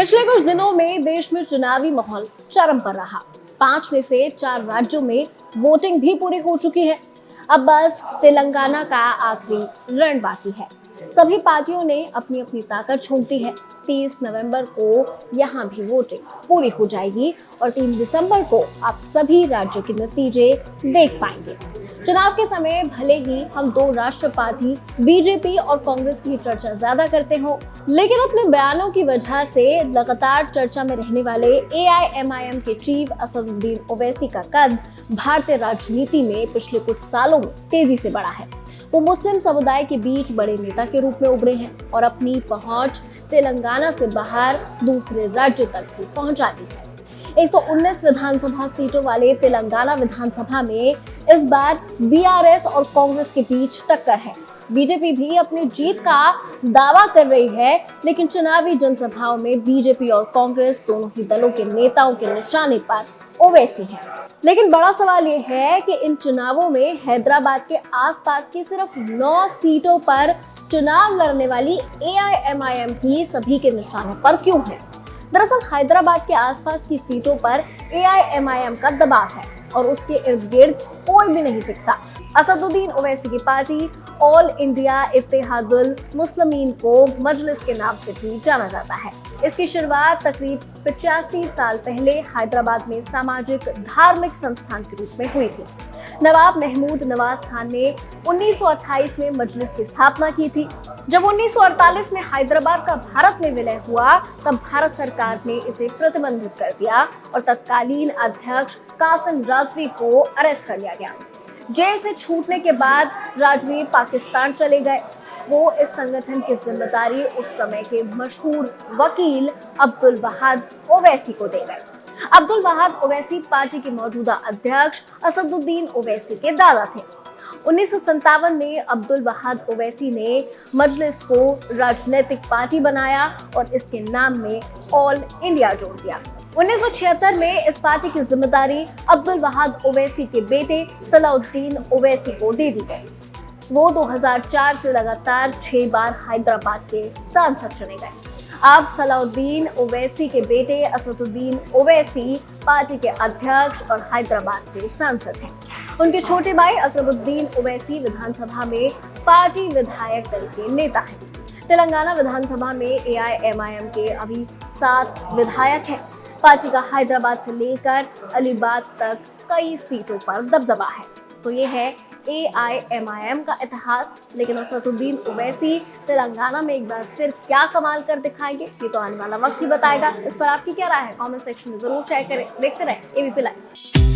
पिछले कुछ दिनों में देश में चुनावी माहौल चरम पर रहा। 5 में से 4 राज्यों में वोटिंग भी पूरी हो चुकी है। अब बस तेलंगाना का आखिरी रण बाकी है। सभी पार्टियों ने अपनी अपनी ताकत झोंक दी है। 30 नवंबर को यहाँ भी वोटिंग पूरी हो जाएगी और 3 दिसंबर को आप सभी राज्यों के नतीजे देख पाएंगे। चुनाव के समय भले ही हम दो राष्ट्रीय पार्टी बीजेपी और कांग्रेस की चर्चा ज्यादा करते हो, लेकिन अपने बयानों की वजह से लगातार चर्चा में रहने वाले एआईएमआईएम के चीफ असदुद्दीन ओवैसी का कद भारतीय राजनीति में पिछले कुछ सालों में तेजी से बढ़ा है। वो मुस्लिम समुदाय के बीच बड़े नेता के रूप में उभरे हैं और अपनी पहुंच तेलंगाना से बाहर दूसरे राज्यों तक भी पहुंचा दी है। 119 विधानसभा सीटों वाले तेलंगाना विधानसभा में इस बार बीआरएस और कांग्रेस के बीच टक्कर है। बीजेपी भी अपनी जीत का दावा कर रही है, लेकिन चुनावी जनसभाओं में बीजेपी और कांग्रेस दोनों ही दलों के नेताओं के निशाने पर ओवैसी है। लेकिन बड़ा सवाल ये है कि इन चुनावों में हैदराबाद के आसपास की सिर्फ 9 सीटों पर चुनाव लड़ने वाली एआईएमआईएम ही सभी के निशाने पर क्यों है। दरअसल हैदराबाद के आसपास की सीटों पर एआईएमआईएम का दबाव है और उसके इर्द गिर्द कोई भी नहीं टिकता। असदुद्दीन ओवैसी की party all India Ittehadul Muslimeen को मजलिस के नाम से भी जाना जाता है। इसकी शुरुआत तकरीब 85 साल पहले हैदराबाद में सामाजिक धार्मिक संस्थान के रूप में हुई थी। नवाब महमूद नवाज खान ने 1928 में मजलिस की स्थापना की थी। जब 1948 में हैदराबाद का भारत में विलय हुआ, तब भारत सरकार ने इसे प्रतिबंधित कर दिया और तत्कालीन अध्यक्ष कासिम राजवी को अरेस्ट कर लिया गया। जेल से छूटने के बाद राजवी पाकिस्तान चले गए। वो इस संगठन की जिम्मेदारी उस समय के मशहूर वकील अब्दुल वहाद ओवैसी को दे गए। अब्दुल वहाद ओवैसी पार्टी के मौजूदा अध्यक्ष असदुद्दीन ओवैसी के दादा थे। 1957 में अब्दुल वहाद ओवैसी ने मजलिस को राजनीतिक पार्टी बनाया और इसके नाम में ऑल इंडिया जोड़ दिया। 1976 में इस पार्टी की जिम्मेदारी अब्दुल वहाद ओवैसी के बेटे सलाउद्दीन ओवैसी को दे दी गई। वो 2004 से लगातार 6 बार हैदराबाद के सांसद चुने गए। अब सलाउद्दीन ओवैसी के बेटे असदुद्दीन ओवैसी पार्टी के अध्यक्ष और हैदराबाद से सांसद हैं। उनके छोटे भाई असदुद्दीन ओवैसी विधानसभा में पार्टी विधायक दल के नेता हैं। तेलंगाना विधानसभा में एआईएमआईएम के अभी 7 विधायक हैं। पार्टी का हैदराबाद से लेकर अलीबाग तक कई सीटों पर दबदबा है। तो ये है एआईएमआईएम का इतिहास। लेकिन असदुद्दीन ओवैसी तेलंगाना में एक बार फिर क्या कमाल कर दिखाएंगे, ये तो आने वाला वक्त ही बताएगा। इस पर आपकी क्या राय है, कमेंट सेक्शन में जरूर शेयर करें। देखते रहें एबीपी लाइव।